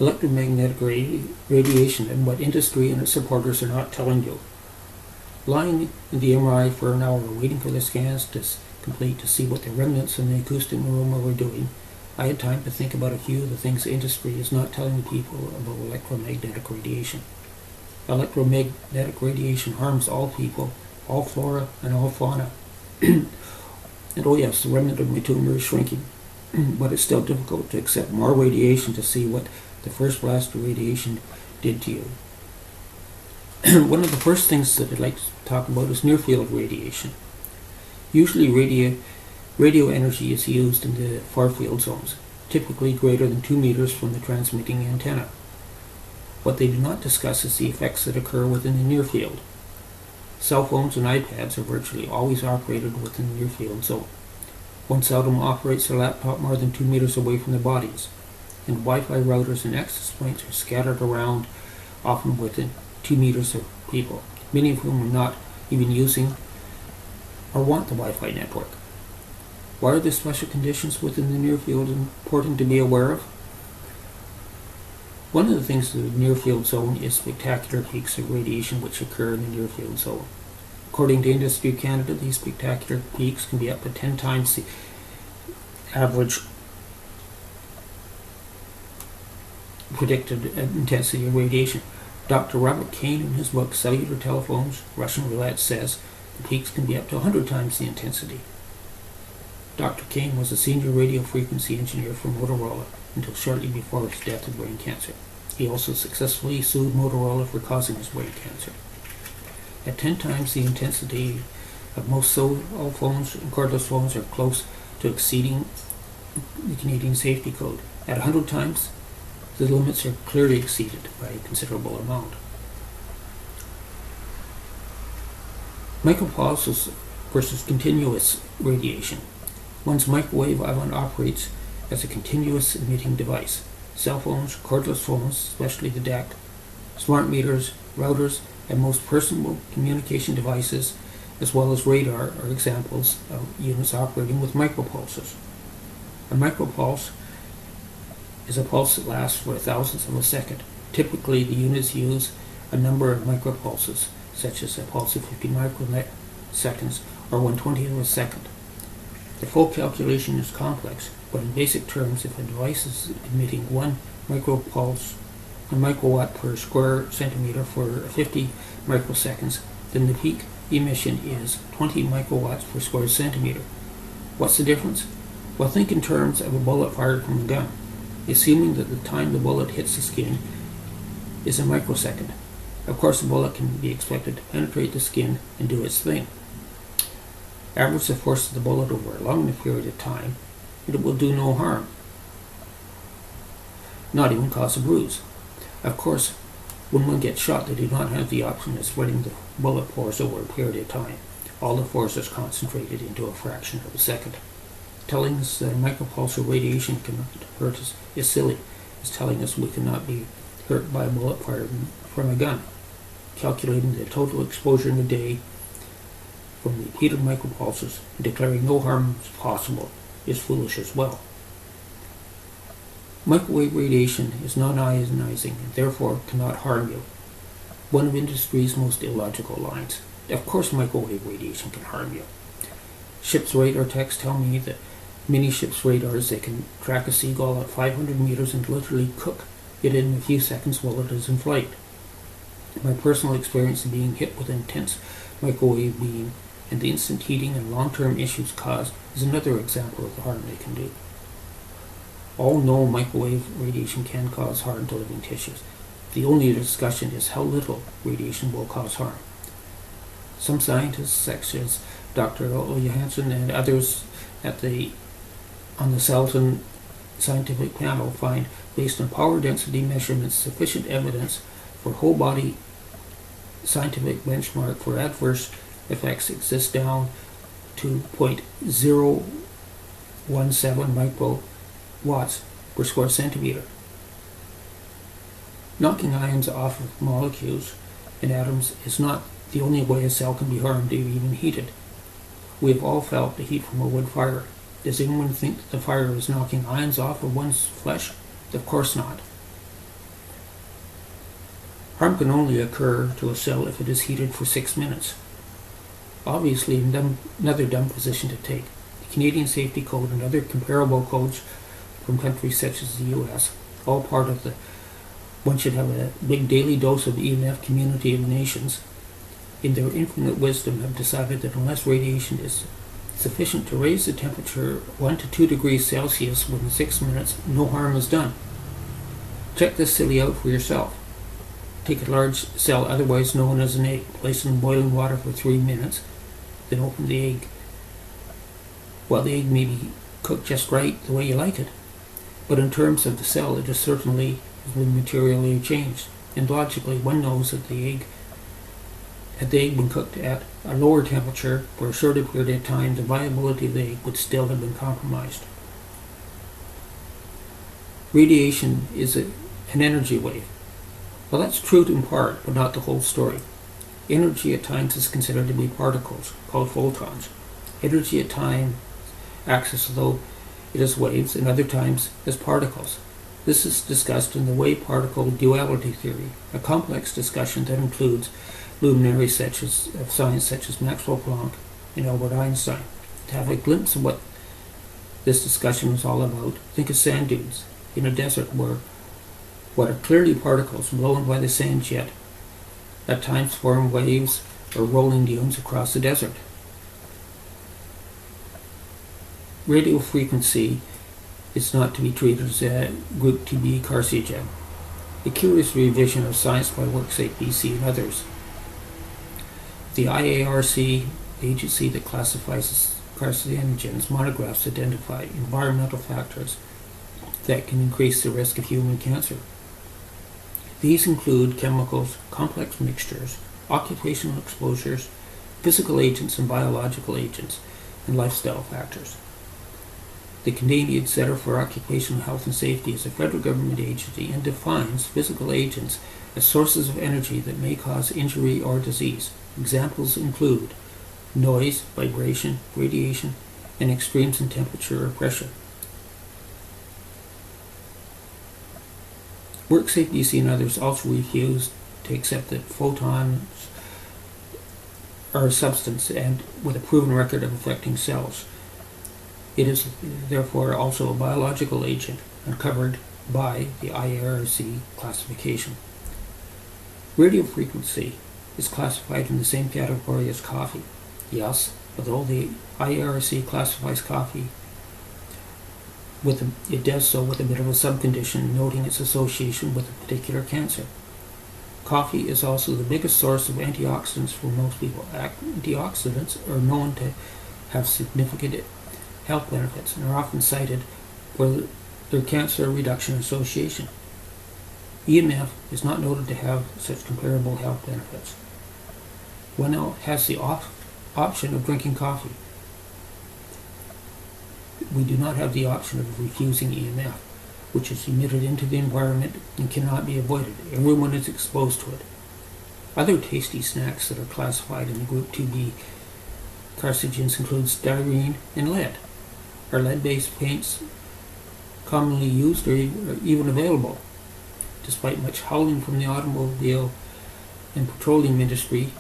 Electromagnetic radiation and what industry and its supporters are not telling you. Lying in the MRI for an hour waiting for the scans to complete to see what the remnants in the acoustic aroma were doing, I had time to think about a few of the things the industry is not telling people about electromagnetic radiation. Electromagnetic radiation harms all people, all flora, and all fauna. And oh yes, the remnant of my tumor is shrinking, but it's still difficult to accept more radiation to see what the first blast of radiation did to you. One of the first things that I'd like to talk about is near-field radiation. Usually radio energy is used in the far-field zones, typically greater than 2 meters from the transmitting antenna. What they do not discuss is the effects that occur within the near field. Cell phones and iPads are virtually always operated within the near field zone. One seldom operates their laptop more than 2 meters away from their bodies, and Wi-Fi routers and access points are scattered around, often within 2 meters of people, many of whom are not even using or want the Wi-Fi network. Why are the special conditions within the near field important to be aware of? One of the things in the near field zone is spectacular peaks of radiation which occur in the near field zone. According to Industry Canada, these spectacular peaks can be up to 10 times the average predicted intensity of radiation. Dr. Robert Kane, in his book Cellular Telephones, Russian Roulette, says the peaks can be up to 100 times the intensity. Dr. Kane was a senior radio frequency engineer for Motorola until shortly before his death of brain cancer. He also successfully sued Motorola for causing his brain cancer. At 10 times the intensity of most cell phones and cordless phones are close to exceeding the Canadian Safety Code. At 100 times, the limits are clearly exceeded by a considerable amount. Micropulses versus continuous radiation. One's microwave oven operates as a continuous emitting device. Cell phones, cordless phones, especially the DECT, smart meters, routers, and most personal communication devices, as well as radar, are examples of units operating with micropulses. A micropulse is a pulse that lasts for a thousandth of a second. Typically, the units use a number of micropulses, such as a pulse of 50 microseconds or 1/20th of a second. The full calculation is complex, but in basic terms, if a device is emitting 1 micropulse, a microwatt per square centimeter for 50 microseconds, then the peak emission is 20 microwatts per square centimeter. What's the difference? Well, think in terms of a bullet fired from a gun, assuming that the time the bullet hits the skin is a microsecond. Of course, the bullet can be expected to penetrate the skin and do its thing. Average the force of the bullet over a long period of time, and it will do no harm, not even cause a bruise. Of course, when one gets shot, they do not have the option of spreading the bullet pores over a period of time. All the force is concentrated into a fraction of a second. Telling us that a micropulse of radiation cannot hurt us is silly. It's telling us we cannot be hurt by a bullet fired from a gun. Calculating the total exposure in a day from repeated micropulses and declaring no harm is possible is foolish as well. Microwave radiation is non-ionizing and therefore cannot harm you. One of industry's most illogical lines. Of course microwave radiation can harm you. Ships' radar techs tell me that many ships' radars, they can track a seagull at 500 meters and literally cook it in a few seconds while it is in flight. My personal experience of being hit with intense microwave beam and the instant heating and long-term issues caused is another example of the harm they can do. All know microwave radiation can cause harm to living tissues. The only discussion is how little radiation will cause harm. Some scientists, such as Dr. O. Johansson and others on the Salton scientific panel, find, based on power density measurements, sufficient evidence for whole body scientific benchmark for adverse effects exists down to 0.017 microwatts per square centimeter. Knocking ions off of molecules and atoms is not the only way a cell can be harmed or even heated. We have all felt the heat from a wood fire. Does anyone think that the fire is knocking ions off of one's flesh? Of course not. Harm can only occur to a cell if it is heated for 6 minutes. Obviously, another dumb position to take. The Canadian Safety Code and other comparable codes from countries such as the US, all part of the one should have a big daily dose of EMF community of nations, in their infinite wisdom have decided that unless radiation is sufficient to raise the temperature 1 to 2 degrees Celsius within 6 minutes, no harm is done. Check this silly out for yourself. Take a large cell, otherwise known as an egg, place it in boiling water for 3 minutes, then open the egg. Well, the egg may be cooked just right, the way you like it, but in terms of the cell, it is certainly been materially changed, and logically one knows that had the egg been cooked at a lower temperature for a shorter period of time, the viability of the egg would still have been compromised. Radiation is an energy wave. Well, that's true in part, but not the whole story. Energy at times is considered to be particles, called photons. Energy at times acts as though it is waves, and other times as particles. This is discussed in the wave-particle duality theory, a complex discussion that includes luminaries of science such as Maxwell Planck and Albert Einstein. To have a glimpse of what this discussion is all about, think of sand dunes in a desert where what are clearly particles blown by the sand jet at times form waves or rolling dunes across the desert. Radio frequency is not to be treated as a Group 2B carcinogen. A curious revision of science by WorkSafe BC and others. The IARC, the agency that classifies carcinogens, monographs identify environmental factors that can increase the risk of human cancer. These include chemicals, complex mixtures, occupational exposures, physical agents and biological agents, and lifestyle factors. The Canadian Centre for Occupational Health and Safety is a federal government agency and defines physical agents as sources of energy that may cause injury or disease. Examples include noise, vibration, radiation, and extremes in temperature or pressure. WorkSafe BC and others also refuse to accept that photons are a substance and with a proven record of affecting cells. It is therefore also a biological agent and covered by the IARC classification. Radio frequency is classified in the same category as coffee. Yes, although the IARC classifies coffee, it does so with a bit of a subcondition, noting its association with a particular cancer. Coffee is also the biggest source of antioxidants for most people. Antioxidants are known to have significant health benefits and are often cited for their cancer reduction association. EMF is not noted to have such comparable health benefits. One has the option of drinking coffee. We do not have the option of refusing EMF, which is emitted into the environment and cannot be avoided. Everyone is exposed to it. Other tasty snacks that are classified in the Group 2B carcinogens include styrene and lead. Are lead-based paints commonly used or even available? Despite much howling from the automobile and petroleum industry,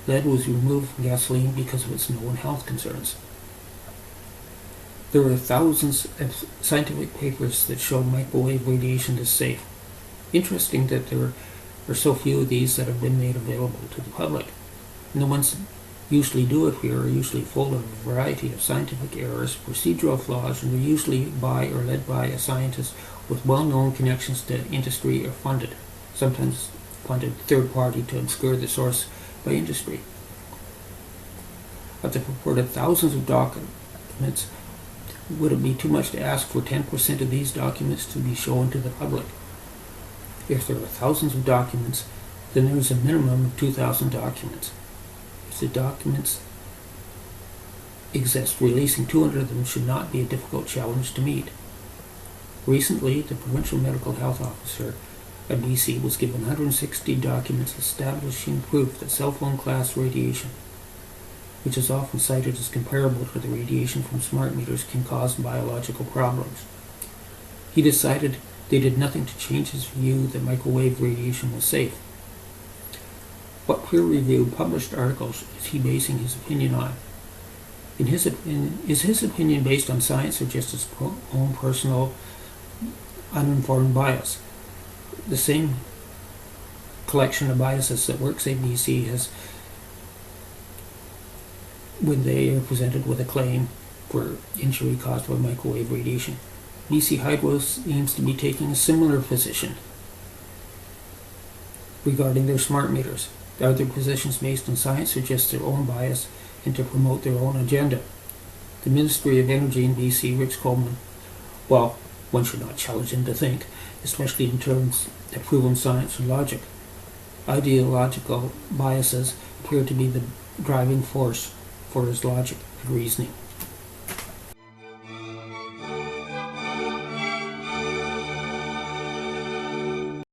lead was removed from gasoline because of its known health concerns. There are thousands of scientific papers that show microwave radiation is safe. Interesting that there are so few of these that have been made available to the public. And the ones that usually do appear are usually full of a variety of scientific errors, procedural flaws, and are usually by or led by a scientist with well-known connections to industry or sometimes funded third party to obscure the source by industry. Of the purported thousands of documents, would it be too much to ask for 10% of these documents to be shown to the public? If there are thousands of documents, then there is a minimum of 2,000 documents. If the documents exist, releasing 200 of them should not be a difficult challenge to meet. Recently, the Provincial Medical Health Officer at BC was given 160 documents establishing proof that cell phone class radiation, which is often cited as comparable to the radiation from smart meters, can cause biological problems. He decided They did nothing to change his view that microwave radiation was safe. What peer-reviewed published articles is he basing his opinion on? Is his opinion based on science or just his own personal, uninformed bias? The same collection of biases that WorkSafe BC has when they are presented with a claim for injury caused by microwave radiation. BC Hydro seems to be taking a similar position regarding their smart meters. Are their positions based on science or just their own bias and to promote their own agenda? The Ministry of Energy in BC, Rich Coleman, well, one should not challenge him to think, especially in terms of proven science and logic. Ideological biases appear to be the driving force for his logic and reasoning.